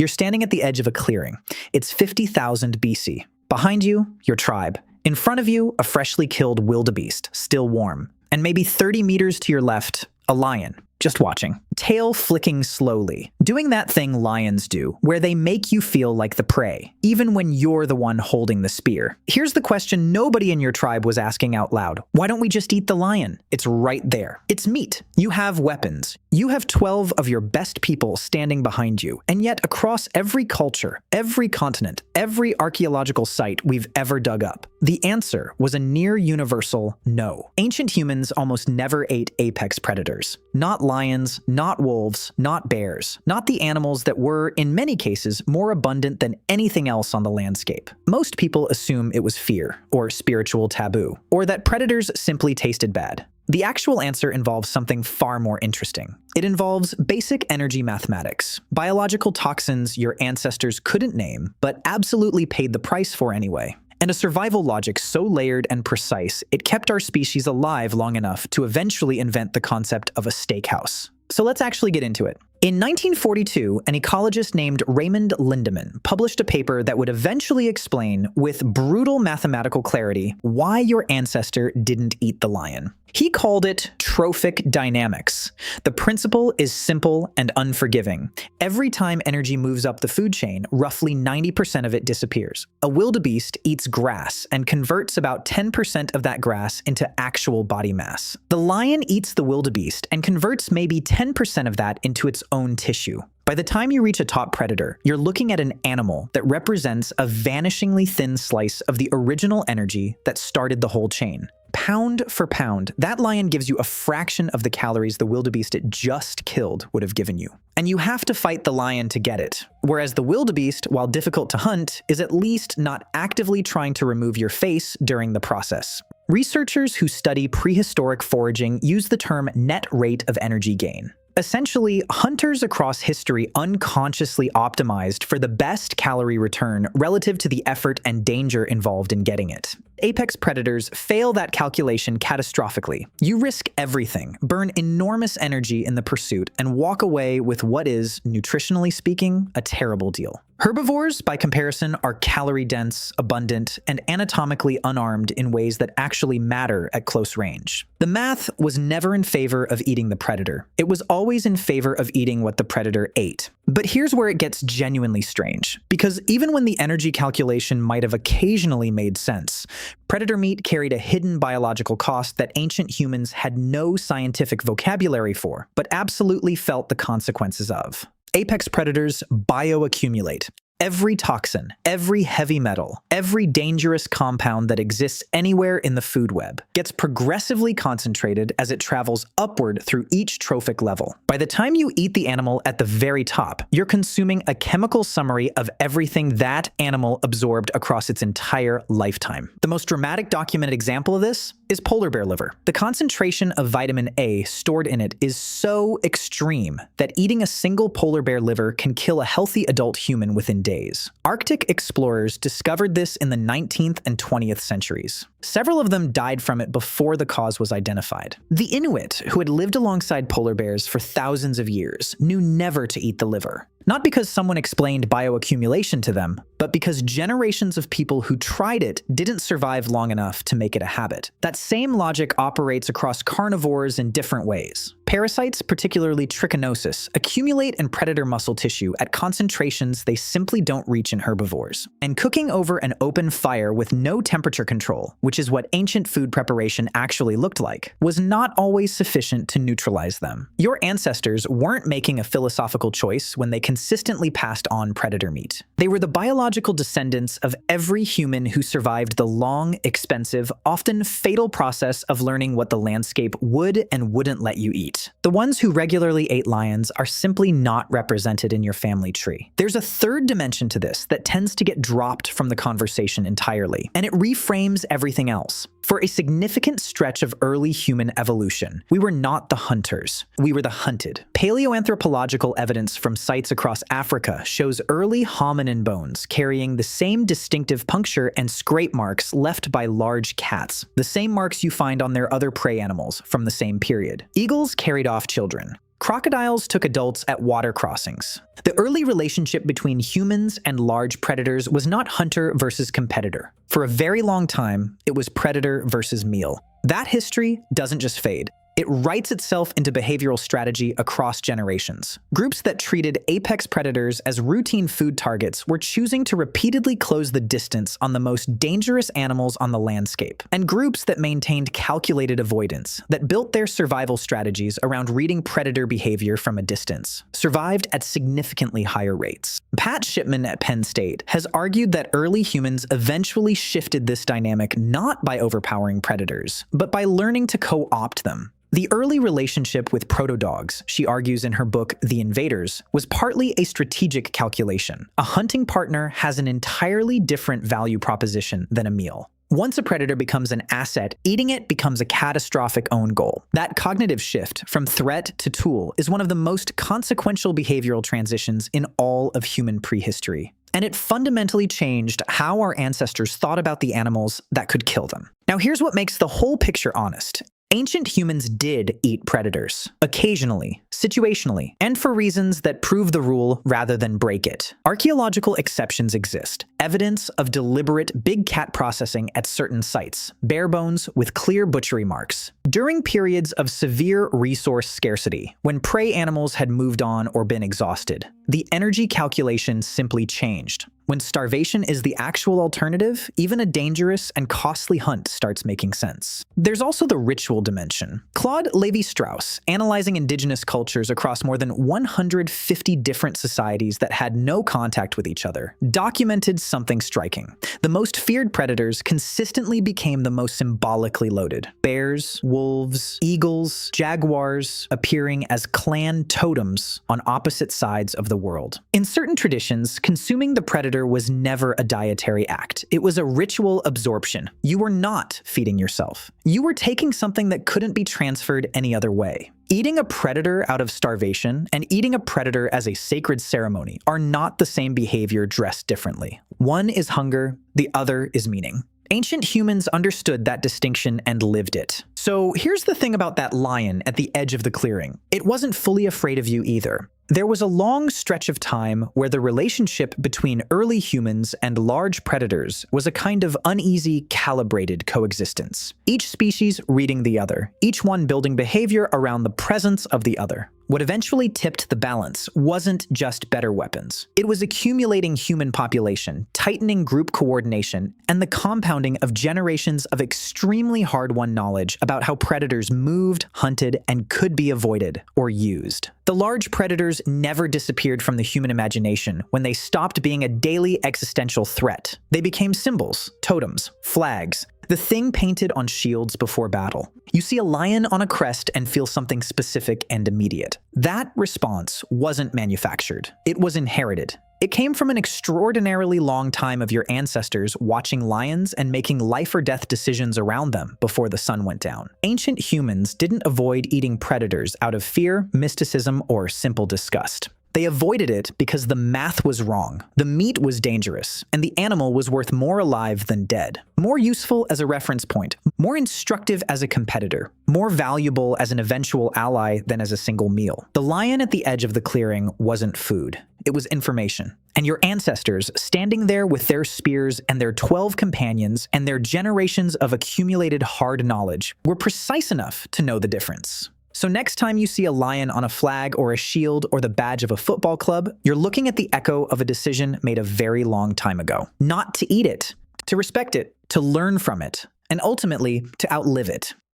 You're standing at the edge of a clearing. It's 50,000 BC. Behind you, your tribe. In front of you, a freshly killed wildebeest, still warm. And maybe 30 meters to your left, a lion, just watching. Tail flicking slowly, doing that thing lions do, where they make you feel like the prey, even when you're the one holding the spear. Here's the question nobody in your tribe was asking out loud. Why don't we just eat the lion? It's right there. It's meat. You have weapons. You have 12 of your best people standing behind you, and yet across every culture, every continent, every archaeological site we've ever dug up, the answer was a near universal no. Ancient humans almost never ate apex predators. Not lions, not wolves, not bears, not the animals that were, in many cases, more abundant than anything else on the landscape. Most people assume it was fear, or spiritual taboo, or that predators simply tasted bad. The actual answer involves something far more interesting. It involves basic energy mathematics, biological toxins your ancestors couldn't name, but absolutely paid the price for anyway. And a survival logic so layered and precise, it kept our species alive long enough to eventually invent the concept of a steakhouse. So let's actually get into it. In 1942, an ecologist named Raymond Lindemann published a paper that would eventually explain, with brutal mathematical clarity, why your ancestor didn't eat the lion. He called it trophic dynamics. The principle is simple and unforgiving. Every time energy moves up the food chain, roughly 90% of it disappears. A wildebeest eats grass and converts about 10% of that grass into actual body mass. The lion eats the wildebeest and converts maybe 10% of that into its own tissue. By the time you reach a top predator, you're looking at an animal that represents a vanishingly thin slice of the original energy that started the whole chain. Pound for pound, that lion gives you a fraction of the calories the wildebeest it just killed would have given you. And you have to fight the lion to get it. Whereas the wildebeest, while difficult to hunt, is at least not actively trying to remove your face during the process. Researchers who study prehistoric foraging use the term net rate of energy gain. Essentially, hunters across history unconsciously optimized for the best calorie return relative to the effort and danger involved in getting it. Apex predators fail that calculation catastrophically. You risk everything, burn enormous energy in the pursuit, and walk away with what is, nutritionally speaking, a terrible deal. Herbivores, by comparison, are calorie-dense, abundant, and anatomically unarmed in ways that actually matter at close range. The math was never in favor of eating the predator. It was always in favor of eating what the predator ate. But here's where it gets genuinely strange, because even when the energy calculation might have occasionally made sense, predator meat carried a hidden biological cost that ancient humans had no scientific vocabulary for, but absolutely felt the consequences of. Apex predators bioaccumulate. Every toxin, every heavy metal, every dangerous compound that exists anywhere in the food web gets progressively concentrated as it travels upward through each trophic level. By the time you eat the animal at the very top, you're consuming a chemical summary of everything that animal absorbed across its entire lifetime. The most dramatic documented example of this is polar bear liver. The concentration of vitamin A stored in it is so extreme that eating a single polar bear liver can kill a healthy adult human within days. Arctic explorers discovered this in the 19th and 20th centuries. Several of them died from it before the cause was identified. The Inuit, who had lived alongside polar bears for thousands of years, knew never to eat the liver. Not because someone explained bioaccumulation to them, but because generations of people who tried it didn't survive long enough to make it a habit. That same logic operates across carnivores in different ways. Parasites, particularly trichinosis, accumulate in predator muscle tissue at concentrations they simply don't reach in herbivores. And cooking over an open fire with no temperature control, which is what ancient food preparation actually looked like, was not always sufficient to neutralize them. Your ancestors weren't making a philosophical choice when they consistently passed on predator meat. They were the biological descendants of every human who survived the long, expensive, often fatal process of learning what the landscape would and wouldn't let you eat. The ones who regularly ate lions are simply not represented in your family tree. There's a third dimension to this that tends to get dropped from the conversation entirely, and it reframes everything else. For a significant stretch of early human evolution, we were not the hunters, we were the hunted. Paleoanthropological evidence from sites across Africa shows early hominin bones carrying the same distinctive puncture and scrape marks left by large cats, the same marks you find on their other prey animals from the same period. Eagles carried off children. Crocodiles took adults at water crossings. The early relationship between humans and large predators was not hunter versus competitor. For a very long time, it was predator versus meal. That history doesn't just fade. It writes itself into behavioral strategy across generations. Groups that treated apex predators as routine food targets were choosing to repeatedly close the distance on the most dangerous animals on the landscape. And groups that maintained calculated avoidance, that built their survival strategies around reading predator behavior from a distance, survived at significantly higher rates. Pat Shipman at Penn State has argued that early humans eventually shifted this dynamic not by overpowering predators, but by learning to co-opt them. The early relationship with proto-dogs, she argues in her book The Invaders, was partly a strategic calculation. A hunting partner has an entirely different value proposition than a meal. Once a predator becomes an asset, eating it becomes a catastrophic own goal. That cognitive shift from threat to tool is one of the most consequential behavioral transitions in all of human prehistory. And it fundamentally changed how our ancestors thought about the animals that could kill them. Now here's what makes the whole picture honest. Ancient humans did eat predators, occasionally, situationally, and for reasons that prove the rule rather than break it. Archaeological exceptions exist, evidence of deliberate big cat processing at certain sites, bare bones with clear butchery marks. During periods of severe resource scarcity, when prey animals had moved on or been exhausted, the energy calculation simply changed. When starvation is the actual alternative, even a dangerous and costly hunt starts making sense. There's also the ritual dimension. Claude Lévi-Strauss, analyzing indigenous cultures across more than 150 different societies that had no contact with each other, documented something striking. The most feared predators consistently became the most symbolically loaded. Bears, wolves, eagles, jaguars appearing as clan totems on opposite sides of the world. In certain traditions, consuming the predator was never a dietary act. It was a ritual absorption. You were not feeding yourself. You were taking something that couldn't be transferred any other way. Eating a predator out of starvation and eating a predator as a sacred ceremony are not the same behavior dressed differently. One is hunger, the other is meaning. Ancient humans understood that distinction and lived it. So here's the thing about that lion at the edge of the clearing. It wasn't fully afraid of you either. There was a long stretch of time where the relationship between early humans and large predators was a kind of uneasy, calibrated coexistence. Each species reading the other, each one building behavior around the presence of the other. What eventually tipped the balance wasn't just better weapons. It was accumulating human population, tightening group coordination, and the compounding of generations of extremely hard-won knowledge about how predators moved, hunted, and could be avoided or used. The large predators never disappeared from the human imagination when they stopped being a daily existential threat. They became symbols, totems, flags, the thing painted on shields before battle. You see a lion on a crest and feel something specific and immediate. That response wasn't manufactured. It was inherited. It came from an extraordinarily long time of your ancestors watching lions and making life or death decisions around them before the sun went down. Ancient humans didn't avoid eating predators out of fear, mysticism, or simple disgust. They avoided it because the math was wrong, the meat was dangerous, and the animal was worth more alive than dead. More useful as a reference point, more instructive as a competitor, more valuable as an eventual ally than as a single meal. The lion at the edge of the clearing wasn't food. It was information. And your ancestors, standing there with their spears and their 12 companions and their generations of accumulated hard knowledge, were precise enough to know the difference. So next time you see a lion on a flag or a shield or the badge of a football club, you're looking at the echo of a decision made a very long time ago. Not to eat it, to respect it, to learn from it, and ultimately to outlive it.